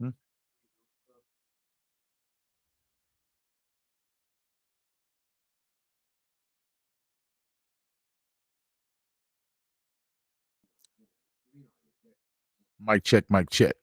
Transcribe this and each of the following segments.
Hmm? Mic check, mic check.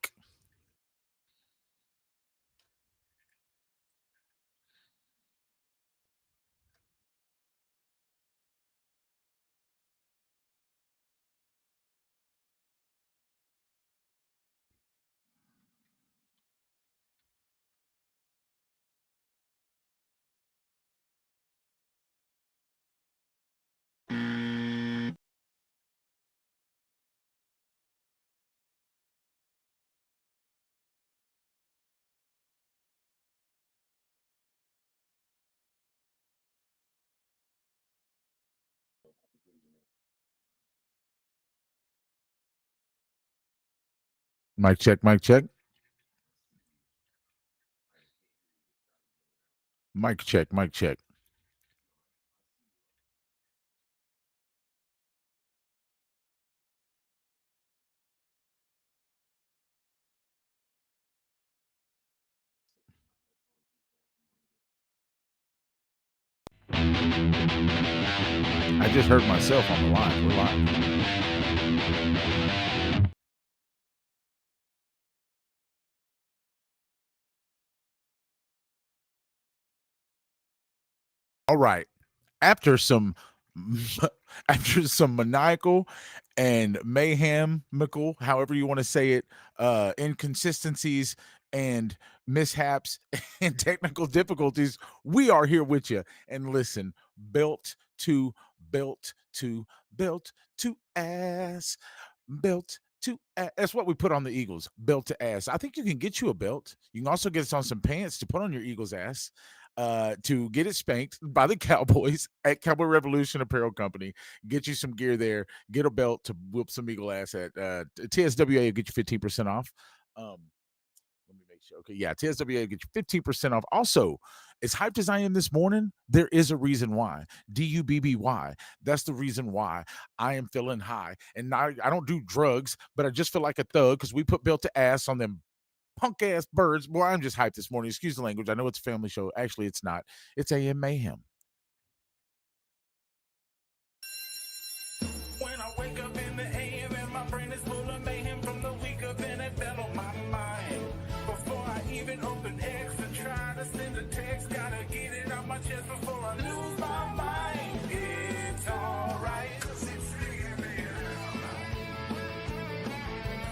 Mic check, mic check. Mic check, mic check. I just heard myself on the line. We're live. All right. After some after some maniacal and mayhemical, however you want to say it, inconsistencies and mishaps and technical difficulties, we are here with you. And listen, built to built to built to ass. Built to that's what we put on the Eagles. Built to ass. I think you can get you a belt. You can also get us on some pants to put on your Eagles ass. To get it spanked by the Cowboys at Cowboy Revolution Apparel Company. Get you some gear there. Get a belt to whoop some Eagle ass at TSWA. Will get you 15% off. Let me make sure. Okay, yeah, TSWA will get you 15% off. Also, as hyped as I am this morning, there is a reason why. DUBBY. That's the reason why I am feeling high. And now I don't do drugs, but I just feel like a thug because we put built to ass on them punk ass birds. Boy, I'm just hyped this morning. Excuse the language. I know it's a family show. Actually, it's not. It's AM MaYhEm. When I wake up in the AM and my brain is full of mayhem from the week of NFL on my mind. Before I even open X and try to send a text, gotta get it out my chest before I lose my mind. It's alright.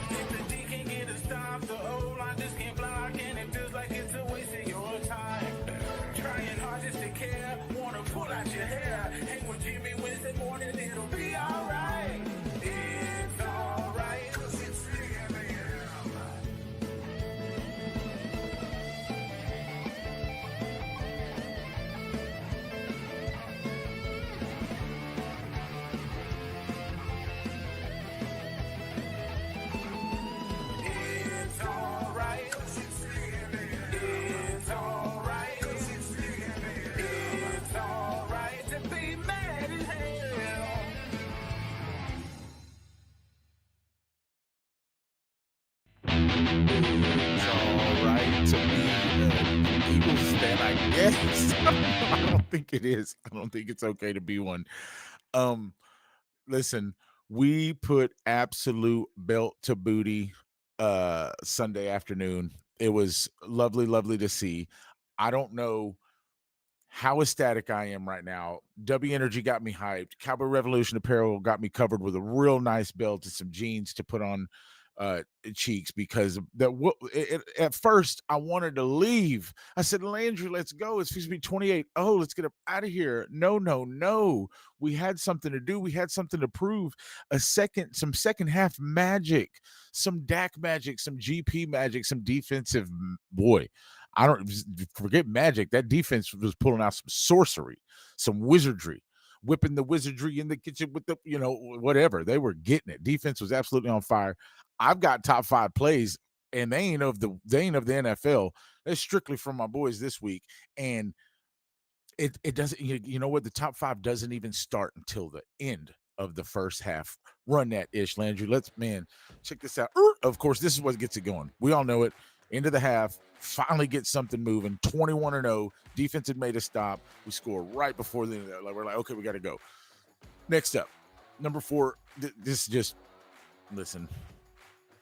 If the D can't get a stop, the O line just can't block, and it feels like it's a waste of your time. Trying hard just to care, wanna pull out your hair. Hang with Jimmy Wednesday morning, it'll be alright. It's alright. It's alright. It's alright. It's alright to be mad as hell. It's all right to be an Eagles fan, I guess. I don't think it is. I don't think it's okay to be one. Um, Listen, we put absolute belt to booty Sunday afternoon. It was lovely, lovely to see. I don't know how ecstatic I am right now. W Energy got me hyped. Cowboy Revolution Apparel got me covered with a real nice belt and some jeans to put on cheeks because at first I wanted to leave. I said, Landry, let's go. It's supposed to be 28. Oh, let's get up out of here. No, no, no. We had something to do. We had something to prove. Some second half magic, some DAC magic, some GP magic, some defensive boy. I don't forget magic. That defense was pulling out some sorcery, some wizardry, whipping the wizardry in the kitchen with the, whatever. They were getting it. Defense was absolutely on fire. I've got top 5 plays, and they ain't of the NFL. They're strictly from my boys this week. And it doesn't, you know what? The top 5 doesn't even start until the end of the first half. Run that ish, Landry. Check this out. Of course, this is what gets it going. We all know it. End of the half, finally get something moving. 21-0. Defense had made a stop. We score right before the end of that. We're like, okay, we got to go. Next up, number 4. This is just, listen.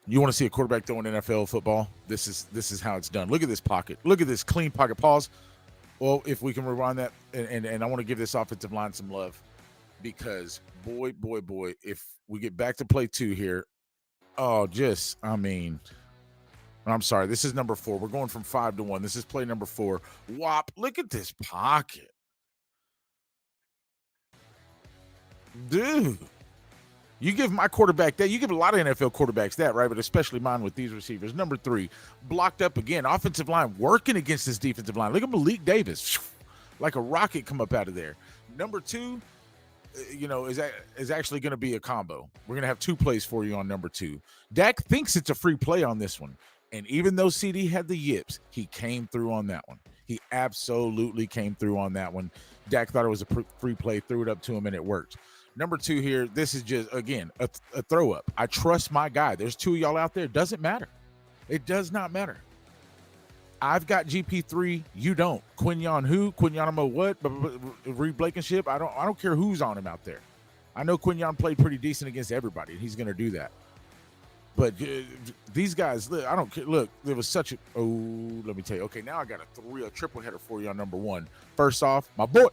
You want to see a quarterback throwing NFL football? This is how it's done. Look at this pocket. Look at this clean pocket. Pause. Well, if we can rewind that, and I want to give this offensive line some love, because boy, if we get back to play 2 here, I'm sorry, this is number 4. We're going from 5 to 1. This is play number 4. Whop! Look at this pocket, dude. You give my quarterback that. You give a lot of NFL quarterbacks that, right? But especially mine with these receivers. Number 3, blocked up again. Offensive line working against this defensive line. Look at Malik Davis. Like a rocket come up out of there. Number 2, is actually going to be a combo. We're going to have 2 plays for you on number 2. Dak thinks it's a free play on this one. And even though CD had the yips, he came through on that one. He absolutely came through on that one. Dak thought it was a free play, threw it up to him, and it worked. Number 2 here, this is just, again, a throw up. I trust my guy. There's 2 of y'all out there. It doesn't matter. It does not matter. I've got GP3. You don't. Quinyon what? Reed Blankenship. I don't care who's on him out there. I know Quinyon played pretty decent against everybody, and he's going to do that. But these guys, I don't care. Look, there was such a, let me tell you. Okay, now I got a triple header for you on number 1. First off, my boy.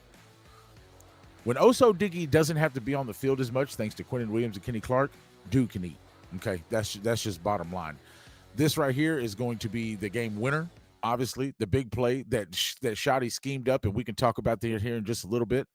When Oso Diggy doesn't have to be on the field as much, thanks to Quentin Williams and Kenny Clark, Duke can eat. Okay, that's just bottom line. This right here is going to be the game winner. Obviously, the big play that Shotty schemed up, and we can talk about that here in just a little bit.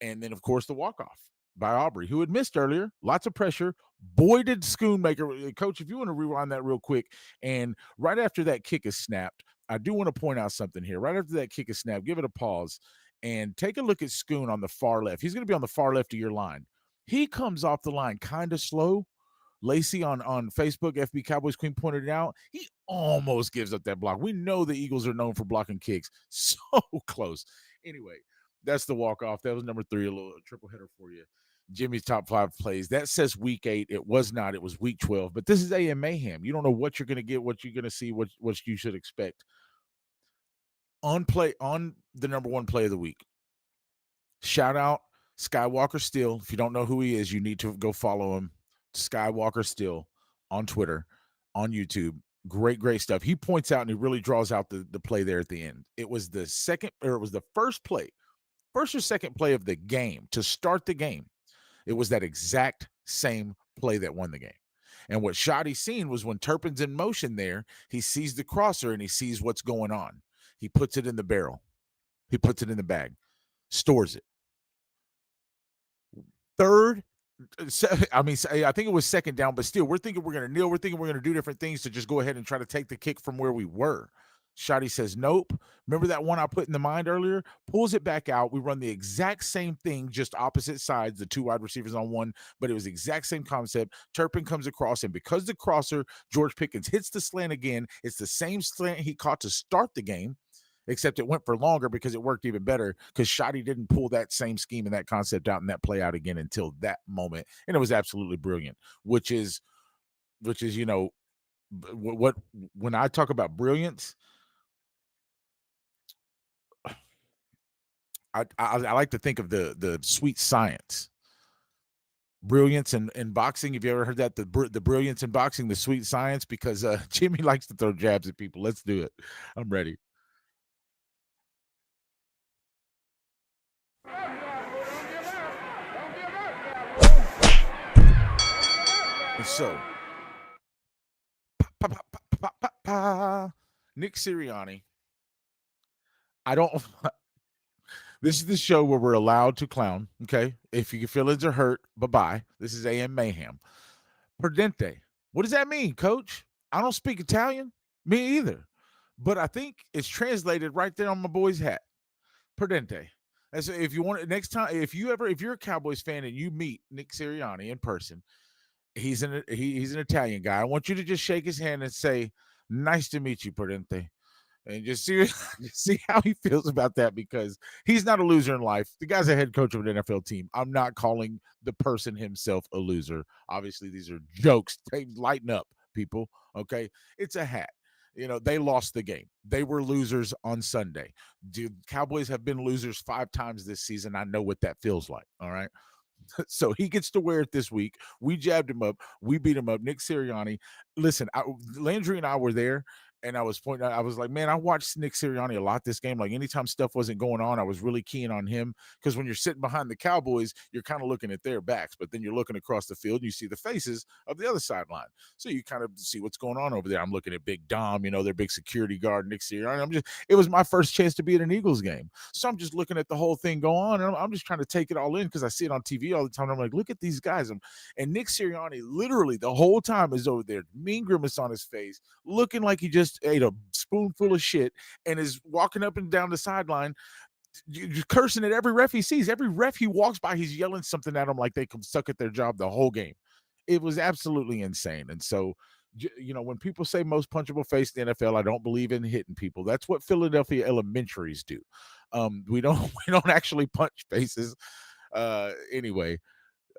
And then, of course, the walk-off by Aubrey, who had missed earlier. Lots of pressure. Boy, did Schoonmaker. Coach, if you want to rewind that real quick. And right after that kick is snapped, I do want to point out something here. Right after that kick is snapped, give it a pause. And take a look at Schoon on the far left. He's going to be on the far left of your line. He comes off the line kind of slow. Lacey on Facebook, FB Cowboys Queen pointed it out. He almost gives up that block. We know the Eagles are known for blocking kicks. So close. Anyway, that's the walk-off. That was number 3, a little triple header for you. Jimmy's top 5 plays. That says week 8. It was not. It was week 12. But this is AM MaYhEm. You don't know what you're going to get, what you're going to see, what you should expect. On the number 1 play of the week. Shout out Skywalker Still. If you don't know who he is, you need to go follow him. Skywalker Still on Twitter, on YouTube. Great stuff. He points out and he really draws out the play there at the end. It was the first or second play of the game to start the game. It was that exact same play that won the game. And what Shotty seen was when Turpin's in motion there, he sees the crosser and he sees what's going on. He puts it in the barrel. He puts it in the bag, stores it. Third, I think it was second down, but still, we're thinking we're going to kneel. We're thinking we're going to do different things to just go ahead and try to take the kick from where we were. Shotty says, nope. Remember that one I put in the mind earlier? Pulls it back out. We run the exact same thing, just opposite sides, the 2 wide receivers on one, but it was the exact same concept. Turpin comes across, and because the crosser, George Pickens, hits the slant again, it's the same slant he caught to start the game, except it went for longer because it worked even better because Shotty didn't pull that same scheme and that concept out and that play out again until that moment. And it was absolutely brilliant, which is, what when I talk about brilliance, I like to think of the sweet science. Brilliance in boxing. Have you ever heard that? The brilliance in boxing, the sweet science, because Jimmy likes to throw jabs at people. Let's do it. I'm ready. And so, Nick Sirianni. This is the show where we're allowed to clown, okay? If your feelings are hurt, bye-bye. This is AM MaYhEm. Perdente. What does that mean, Coach? I don't speak Italian. Me either. but I think it's translated right there on my boy's hat. Perdente. As if you want next time, if you're a Cowboys fan and you meet Nick Sirianni in person, he's an Italian guy. I want you to just shake his hand and say, "Nice to meet you, Perdente." And just see see how he feels about that, because he's not a loser in life. The guy's a head coach of an NFL team. I'm not calling the person himself a loser. Obviously, these are jokes. Hey, lighten up, people. Okay, it's a hat. They lost the game. They were losers on Sunday. Dude, Cowboys have been losers 5 times this season. I know what that feels like. All right. So he gets to wear it this week. We jabbed him up. We beat him up. Nick Sirianni. Listen, Landry and I were there, and I was pointing out, I was like, man, I watched Nick Sirianni a lot this game. Like, anytime stuff wasn't going on, I was really keen on him, because when you're sitting behind the Cowboys, you're kind of looking at their backs, but then you're looking across the field and you see the faces of the other sideline. So you kind of see what's going on over there. I'm looking at Big Dom, their big security guard, Nick Sirianni. It was my first chance to be at an Eagles game. So I'm just looking at the whole thing go on, and I'm just trying to take it all in, because I see it on TV all the time. I'm like, look at these guys. And Nick Sirianni literally the whole time is over there, mean grimace on his face, looking like he just ate a spoonful of shit, and is walking up and down the sideline, cursing at every ref he sees. Every ref he walks by, he's yelling something at them like they can suck at their job the whole game. It was absolutely insane. And so, when people say most punchable face in the NFL, I don't believe in hitting people. That's what Philadelphia elementaries do. We don't we don't actually punch faces. Anyway,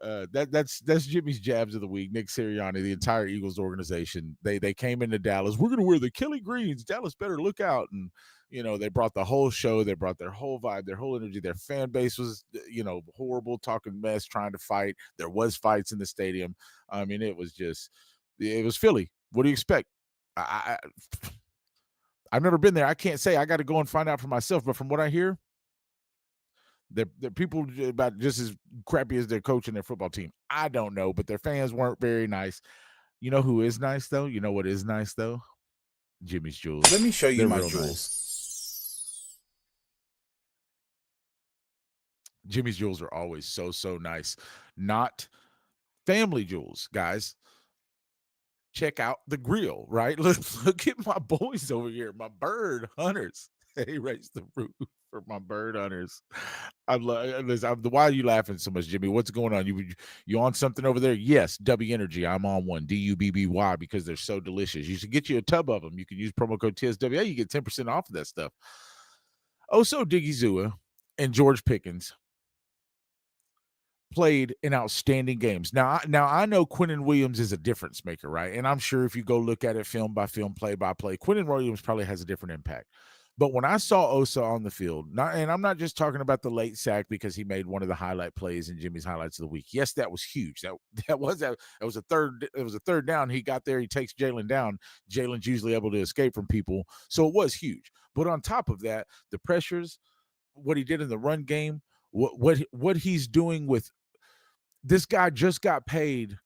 that's Jimmy's jabs of the week. Nick Sirianni, the entire Eagles organization, they came into Dallas. We're going to wear the Kelly Greens. Dallas better look out. And they brought the whole show. They brought their whole vibe, their whole energy. Their fan base was horrible, talking mess, trying to fight. There was fights in the stadium. I mean, it was Philly. What do you expect? I've never been there. I can't say. I got to go and find out for myself. But from what I hear, they're people about just as crappy as their coach and their football team. I don't know, but their fans weren't very nice. You know who is nice, though? You know what is nice, though? Jimmy's Jewels. Let me show you They're my real jewels. Nice. Jimmy's Jewels are always so nice. Not family jewels, guys. Check out the grill, right? Look at my boys over here, my bird hunters. They raised the roof for my bird hunters. I love. Why are you laughing so much, Jimmy? What's going on? You on something over there? Yes, W Energy. I'm on one. DUBBY, because they're so delicious. You should get you a tub of them. You can use promo code TSWA. You get 10% off of that stuff. Also, Diggy Zua and George Pickens played in outstanding games. Now I know Quinnen Williams is a difference maker, right? And I'm sure if you go look at it film by film, play by play, Quinnen Williams probably has a different impact. But when I saw Osa on the field, and I'm not just talking about the late sack because he made one of the highlight plays in Jimmy's highlights of the week. Yes, that was huge. That was a third down. He got there, he takes Jalen down. Jalen's usually able to escape from people, so it was huge. But on top of that, the pressures, what he did in the run game, what he's doing with this guy just got paid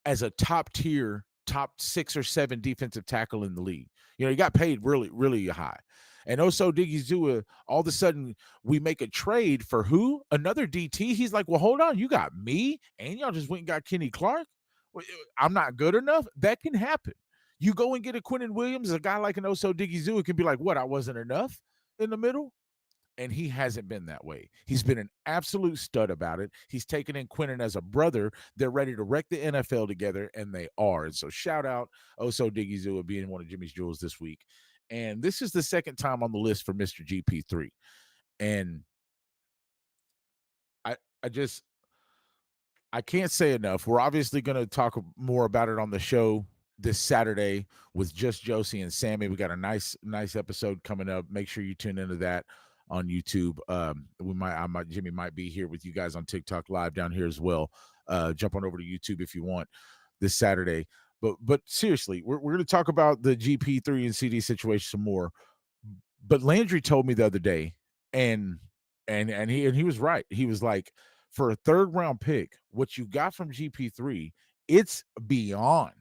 as a top 6 or 7 defensive tackle in the league. He got paid really, really high. And also Diggy all of a sudden we make a trade for who? Another DT. He's like, well, hold on. You got me and y'all just went and got Kenny Clark. I'm not good enough. That can happen. You go and get a Quinnen Williams, a guy like an Oso Diggy can be like, what? I wasn't enough in the middle. And he hasn't been that way. He's been an absolute stud about it. He's taken in Quinnen as a brother. They're ready to wreck the NFL together, and they are. And so shout out Oso Diggy being one of Jimmy's jewels this week. And this is the second time on the list for Mr. GP3. And I can't say enough. We're obviously going to talk more about it on the show this Saturday with just Josie and Sammy. We got a nice episode coming up. Make sure you tune into that on YouTube. Jimmy might be here with you guys on TikTok live down here as well. Jump on over to YouTube if you want this Saturday. But seriously, we're going to talk about the GP3 and CD situation some more. But Landry told me the other day, and he was right. He was like, for a 3rd round pick, what you got from GP3, it's beyond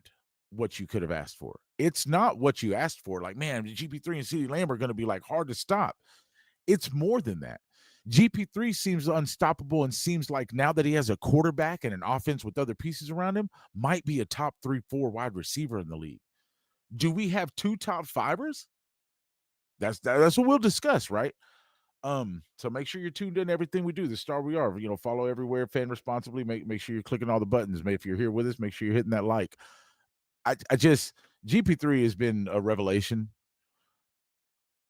what you could have asked for. It's not what you asked for. Like, man, GP3 and CD Lamb are going to be like hard to stop. It's more than that. GP3 seems unstoppable and seems like now that he has a quarterback and an offense with other pieces around him, might be a top 3-4 wide receiver in the league. Do we have 2 top 5ers? That's what we'll discuss, right? So make sure you're tuned in to everything we do. The star we are, follow everywhere, fan responsibly. Make sure you're clicking all the buttons. If you're here with us, make sure you're hitting that like. I just GP3 has been a revelation.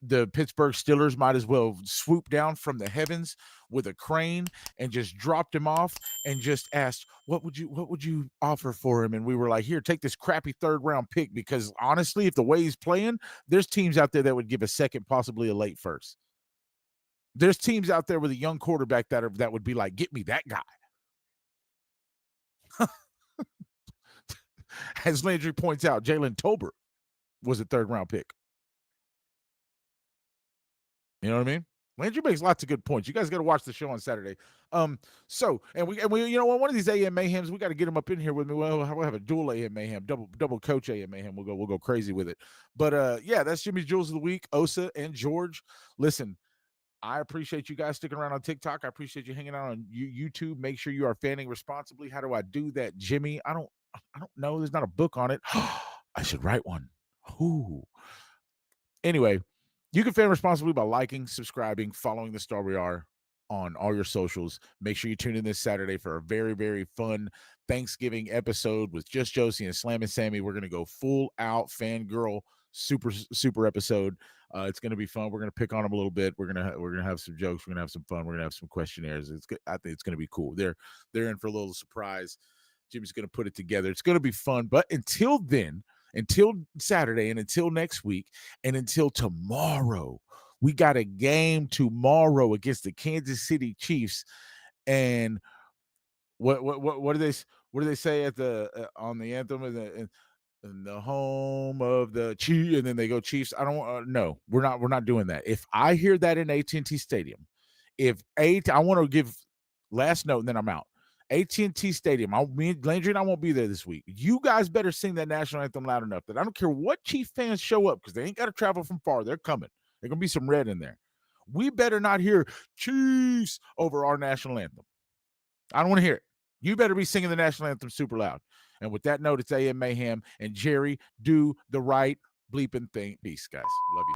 The Pittsburgh Steelers might as well swoop down from the heavens with a crane and just dropped him off and just asked, what would you offer for him? And we were like, here, take this crappy 3rd round pick, because honestly, if the way he's playing, there's teams out there that would give a second, possibly a late first. There's teams out there with a young quarterback that would be like, get me that guy. As Landry points out, Jalen Tolbert was a 3rd round pick. You know what I mean? Landry makes lots of good points. You guys got to watch the show on Saturday. So we one of these AM MaYHEMs, we got to get him up in here with me. We'll have a dual AM MaYHEM, double coach AM MaYHEM. We'll go crazy with it. But yeah, that's Jimmy's Jewels of the Week, Osa and George. Listen, I appreciate you guys sticking around on TikTok. I appreciate you hanging out on YouTube. Make sure you are fanning responsibly. How do I do that, Jimmy? I don't know. There's not a book on it. I should write one. Ooh. Anyway, you can fan responsibly by liking, subscribing, following the Star We Are on all your socials. Make sure you tune in this Saturday for a very, very fun Thanksgiving episode with just Josie and Slam and Sammy. We're going to go full out fangirl super episode. It's going to be fun. We're going to pick on them a little bit. We're going to have some jokes. We're going to have some fun. We're going to have some questionnaires. I think it's going to be cool. They're in for a little surprise. Jimmy's going to put it together. It's going to be fun. But until then, until Saturday and until next week and until tomorrow, we got a game tomorrow against the Kansas City Chiefs. And what do they say at the on the anthem in the home of the Chiefs, and then they go Chiefs? I don't no, we're not doing that. If I hear that in AT&T Stadium, I want to give last note and then I'm out. AT&T Stadium. Landry and I won't be there this week. You guys better sing that national anthem loud enough that I don't care what Chief fans show up, because they ain't got to travel from far. They're coming. There's going to be some red in there. We better not hear Chiefs over our national anthem. I don't want to hear it. You better be singing the national anthem super loud. And with that note, it's AM MaYHEM and Jerry, do the right bleeping thing. Peace, guys. Love you.